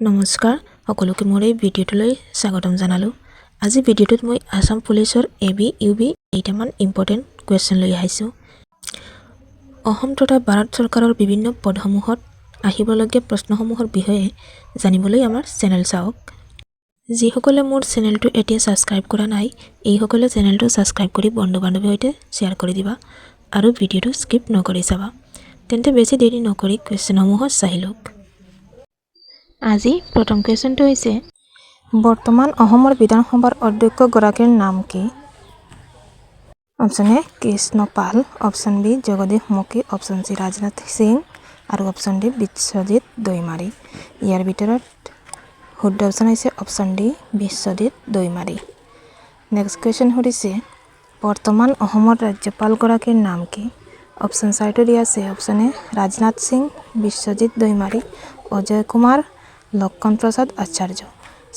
নমস্কাৰ সকলোকে মোৰ এই ভিডিঅ'টোলৈ স্বাগতম জনালোঁ। আজি ভিডিঅ'টোত মই আসাম পুলিচৰ এবি ইউবি 8মান ইম্পৰ্টেণ্ট কুৱেশ্যন লৈ আহিছোঁ। অসম তথা ভাৰত চৰকাৰৰ বিভিন্ন পদসমূহত আহিবলগীয়া প্ৰশ্নসমূহৰ বিষয়ে জানিবলৈ আমাৰ চেনেল চাওক। যিসকলে মোৰ চেনেলটো এতিয়া ছাবস্ক্ৰাইব কৰা নাই এইসকলে চেনেলটো ছাবস্ক্ৰাইব কৰি বন্ধু বান্ধৱীৰ সৈতে শ্বেয়াৰ কৰি দিবা আৰু ভিডিঅ'টো স্কিপ নকৰি চাবা। তেন্তে বেছি দেৰি নকৰি কুৱেশ্যনসমূহত চাই লওক। আজি প্ৰথম কুৱেশ্যনটো হৈছে বৰ্তমান অসমৰ বিধানসভাৰ অধ্যক্ষগৰাকীৰ নাম কি? Option A Krishna Pal, option B Jagdish Mukhi, option C Rajnath Singh আৰু অপশ্যন ডি বিশ্বজিৎ দৈমাৰী। ইয়াৰ ভিতৰত শুদ্ধ অপশ্যন হৈছে option D Biswajit Daimary. Next question সুধিছে বৰ্তমান অসমৰ ৰাজ্যপালগৰাকীৰ নাম কি? অপশ্যন চাৰিটো দিয়া আছে অপশ্যন এ ৰাজনাথ সিং, বিশ্বজিৎ দৈমাৰী, অজয় কুমাৰ, লক্ষণ প্ৰসাদ আচাৰ্য।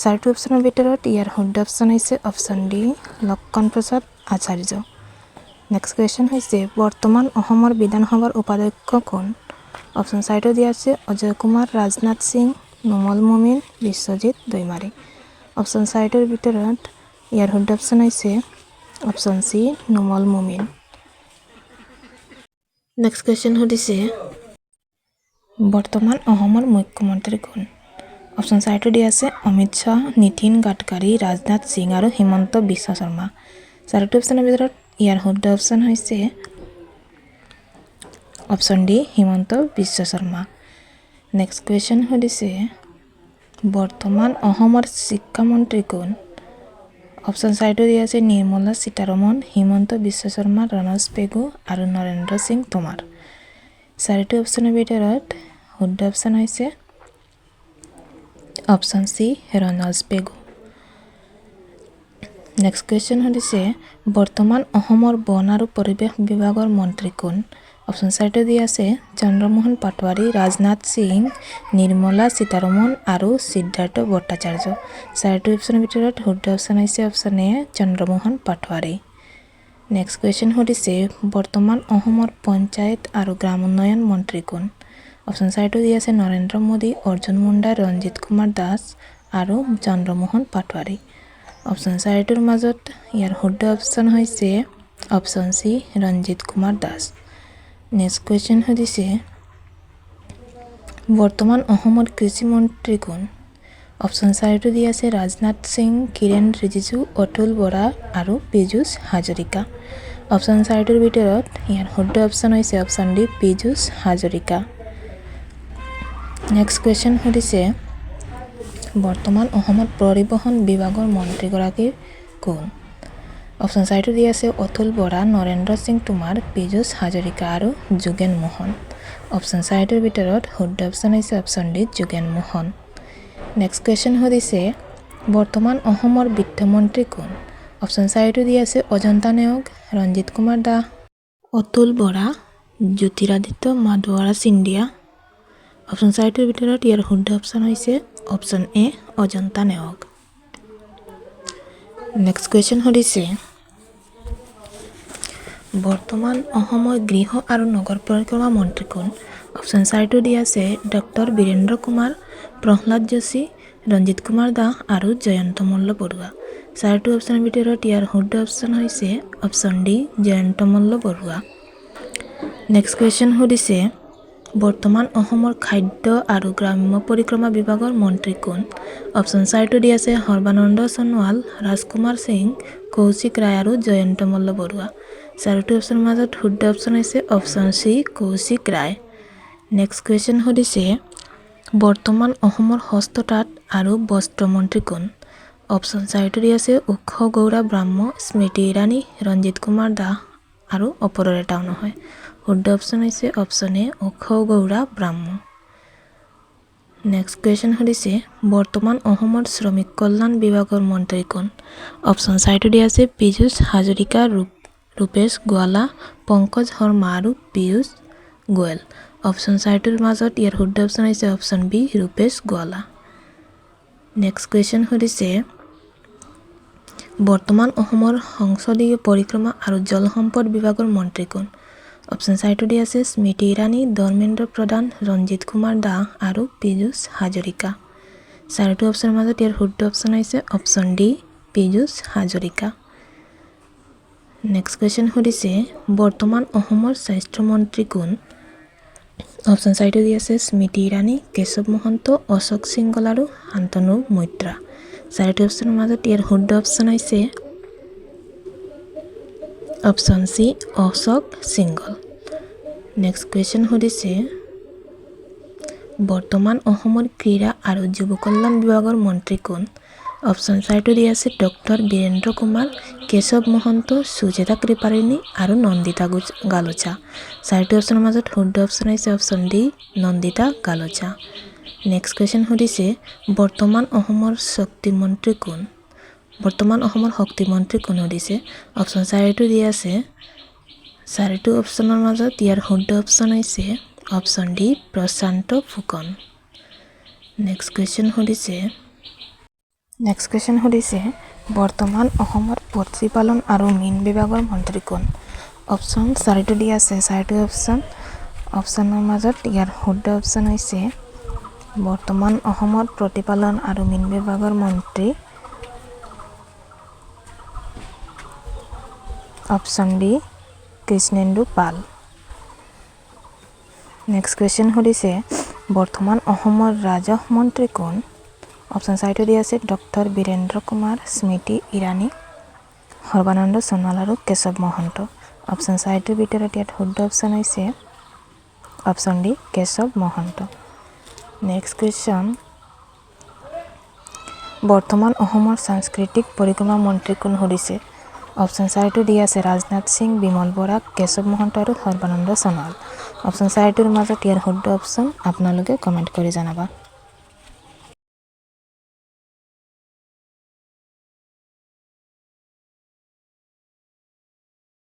চাৰিটো অপশ্যনৰ ভিতৰত ইয়াৰ শুদ্ধ অপশ্যন হৈছে অপশ্যন ডি লক্ষণ প্ৰসাদ আচাৰ্য। নেক্সট কুৱেশ্যন হৈছে বৰ্তমান অসমৰ বিধানসভাৰ উপাধ্যক্ষ কোন? অপশ্যন চাৰিটো দিয়া আছে অজয় কুমাৰ, ৰাজনাথ সিং, নুমল মুমিন, বিশ্বজিৎ দৈমাৰী। অপশ্যন চাৰিটোৰ ভিতৰত ইয়াৰ শুদ্ধ অপশ্যন হৈছে অপশ্যন চি নুমল মুমিন। নেক্সট কুৱেশ্যন সুধিছে বৰ্তমান অসমৰ মুখ্যমন্ত্ৰী কোন? অপশ্যন চাৰিটো দিয়া আছে অমিত শ্বাহ, নীতিন গাডকাৰী, ৰাজনাথ সিং আৰু হিমন্ত বিশ্ব শৰ্মা। চাৰিটো অপশ্যনৰ ভিতৰত ইয়াৰ শুদ্ধ অপশ্যন হৈছে option D Himanta Biswa Sarma. Next question সুধিছে বৰ্তমান অসমৰ শিক্ষামন্ত্ৰী কোন? অপশ্যন চাৰিটো দিয়া আছে নিৰ্মলা সীতাৰমন, হিমন্ত বিশ্ব শৰ্মা, ৰনজ পেগু আৰু নৰেন্দ্ৰ সিং টোমাৰ। চাৰিটো অপশ্যনৰ ভিতৰত শুদ্ধ অপশ্যন হৈছে option C Ranoj Pegu. Next question সুধিছে বৰ্তমান অসমৰ বন আৰু পৰিৱেশ বিভাগৰ মন্ত্ৰী কোন? অপশ্যন চাৰিটো দিয়া আছে চন্দ্ৰমোহন পাটোৱাৰী, ৰাজনাথ সিং, নিৰ্মলা সীতাৰমন আৰু সিদ্ধাৰ্থ ভট্টাচাৰ্য। চাৰিটো অপশ্যনৰ ভিতৰত শুদ্ধ অপশ্যন হৈছে option A Chandramohan Patowary. Next question সুধিছে বৰ্তমান অসমৰ পঞ্চায়ত আৰু গ্ৰাম উন্নয়ন মন্ত্ৰী কোন? অপশ্যন চাৰিটো দিয়া আছে নৰেন্দ্ৰ মোদী, অৰ্জুন মুণ্ডা, ৰঞ্জিত কুমাৰ দাস আৰু চন্দ্ৰমোহন পাটোৱাৰী। অপশ্যন চাৰিটোৰ মাজত ইয়াৰ শুদ্ধ অপশ্যন হৈছে option C Ranjit Kumar Das. Next question সুধিছে বৰ্তমান অসমৰ কৃষি মন্ত্ৰী কোন? অপশ্যন চাৰিটো দিয়া আছে ৰাজনাথ সিং, কিৰেণ ৰিজিজু, অতুল বৰা আৰু পীযুষ হাজৰিকা। অপশ্যন চাৰিটোৰ ভিতৰত ইয়াৰ শুদ্ধ অপশ্যন হৈছে option D Piyush Hazarika. Next question সুধিছে বৰ্তমান অসমৰ পৰিবহণ বিভাগৰ মন্ত্ৰীগৰাকী কোন? অপশ্যন চাৰিটো দিয়া আছে অতুল বৰা, নৰেন্দ্ৰ সিং টোমাৰ, পীযুষ হাজৰিকা আৰু যোগেন মোহন। অপশ্যন চাৰিটোৰ ভিতৰত শুদ্ধ অপশ্যন হৈছে option D Jogen Mohan. Next question সুধিছে বৰ্তমান অসমৰ বিত্তমন্ত্ৰী কোন? অপশ্যন চাৰিটো দিয়া আছে অজন্তা নেওগ, ৰঞ্জিত কুমাৰ দাস, অতুল বৰা, জ্যোতিৰাদিত্য মাধৱাৰা সিন্ধিয়া। অপশ্যন চাৰিটোৰ ভিতৰত ইয়াৰ শুদ্ধ অপশ্যন হৈছে option A Ajanta Neog. Next question সুধিছে বৰ্তমান অসমৰ গৃহ আৰু নগৰ পৰিক্ৰমা মন্ত্ৰী কোন? অপশ্যন চাৰিটো দিয়া আছে ডক্টৰ বীৰেন্দ্ৰ কুমাৰ, প্ৰহ্লাদ যোশী, ৰঞ্জিত কুমাৰ দাস আৰু জয়ন্ত মল্ল বৰুৱা। চাৰিটো অপশ্যনৰ ভিতৰত ইয়াৰ শুদ্ধ অপশ্যন হৈছে option D Jayanta Malla Baruah. Next question সুধিছে বৰ্তমান অসমৰ খাদ্য আৰু গ্ৰাম্য পৰিক্ৰমা বিভাগৰ মন্ত্ৰী কোন? অপশ্যন চাৰিটো দিয়া আছে সৰ্বানন্দ সোণোৱাল, ৰাজকুমাৰ সিং, কৌশিক ৰায় আৰু জয়ন্ত মল্ল বৰুৱা। চাৰিটো অপশ্যনৰ মাজত শুদ্ধ অপশ্যন হৈছে অপশ্যন চি কৌশিক ৰায়। নেক্সট কুৱেশ্যন সুধিছে বৰ্তমান অসমৰ হস্ততাঁত আৰু বস্ত্ৰ মন্ত্ৰী কোন? অপশ্যন চাৰিটো দিয়া আছে উৎস গৌৰা ব্ৰাহ্ম, স্মৃতি ইৰাণী, ৰঞ্জিত কুমাৰ দাস আৰু অপৰৰ এটাও নহয়। শুদ্ধ অপশ্যন হৈছে অপশ্যন এ উৎস গৌৰা ব্ৰাহ্ম। নেক্সট কুৱেশ্যন সুধিছে বৰ্তমান অসমৰ শ্ৰমিক কল্যাণ বিভাগৰ মন্ত্ৰী কোন? অপশ্যন চাৰিটো দিয়া আছে পীযুষ হাজৰিকা, ৰূপেশ গোৱালা, পংকজ শৰ্মা আৰু পীয়ুষ গোৱেল। অপশ্যন চাৰিটোৰ মাজত ইয়াৰ শুদ্ধ অপশ্যন হৈছে option B Rupesh Gowala. Next question সুধিছে বৰ্তমান অসমৰ সংসদীয় পৰিক্ৰমা আৰু জল সম্পদ বিভাগৰ মন্ত্ৰী কোন? অপশ্যন চাৰিটো দিয়া আছে স্মৃতি ইৰাণী, ধৰ্মেন্দ্ৰ প্ৰধান, ৰঞ্জিত কুমাৰ দাস আৰু পীযুষ হাজৰিকা। চাৰিটো অপশ্যনৰ মাজত ইয়াৰ শুদ্ধ অপশ্যন হৈছে option D Piyush Hazarika next question সুধিছে বৰ্তমান অসমৰ স্বাস্থ্য মন্ত্ৰী কোন অপশ্যন চাৰিটো দি আছে স্মৃতি ইৰাণী কেশৱ মহন্ত অশোক সিংগল আৰু শান্তনু মৈত্ৰা চাৰিটো অপশ্যনৰ মাজত ইয়াৰ শুদ্ধ অপশ্যন হৈছে অপশ্যন সি অশোক সিংগল নেক্সট কুৱেশ্যন সুধিছে বৰ্তমান অসমৰ ক্ৰীড়া আৰু যুৱ কল্যাণ বিভাগৰ মন্ত্ৰী কোন অপশ্যন চাৰিটো দি আছে ডক্টৰ বীৰেন্দ্ৰ কুমাৰ কেশৱ মহন্ত সুজেতা কৃপাৰিণী আৰু নন্দিতা গালোচা চাৰিটো অপশ্যনৰ মাজত শুদ্ধ অপশ্যন হৈছে option D Nandita Gorlosa next question সুধিছে বৰ্তমান অসমৰ শক্তি মন্ত্ৰী কোন বৰ্তমান অসমৰ শক্তি মন্ত্ৰী কোন সুধিছে অপশ্যন চাৰিটো দি আছে চাৰিটো অপশ্যনৰ মাজত ইয়াৰ শুদ্ধ অপশ্যন হৈছে অপশ্যন ডি প্ৰশান্ত ফুকন নেক্সট কুৱেশ্যন সুধিছে বৰ্তমান অসমৰ পশুপালন আৰু মীন বিভাগৰ মন্ত্ৰী কোন অপশ্যন চাৰিটো দি আছে চাৰিটো অপশ্যনৰ মাজত ইয়াৰ শুদ্ধ অপশ্যন হৈছে বৰ্তমান অসমৰ প্ৰতিপালন আৰু মীন বিভাগৰ মন্ত্ৰী অপশ্যন ডি কৃষ্ণেন্দু পাল নেক্সট কুৱেশ্যন সুধিছে বৰ্তমান অসমৰ ৰাজহ মন্ত্ৰী কোন অপশ্যন চাৰিটো দি আছে ডক্টৰ বীৰেন্দ্ৰ কুমাৰ স্মৃতি ইৰাণী সৰ্বানন্দ সোণোৱাল আৰু কেশৱ মহন্ত অপশ্যন চাৰিটোৰ ভিতৰত ইয়াত শুদ্ধ অপশ্যন হৈছে option D Keshab Mahanta next question বৰ্তমান অসমৰ সাংস্কৃতিক পৰিক্ৰমা মন্ত্ৰী কোন সুধিছে অপশ্যন চাৰিটো দি আছে ৰাজনাথ সিং বিমল বৰা কেশৱ মহন্ত আৰু সৰ্বানন্দ সোণোৱাল অপশ্যন চাৰিটোৰ মাজত ইয়াৰ শুদ্ধ অপশ্যন আপোনালোকে কমেণ্ট কৰি জনাবা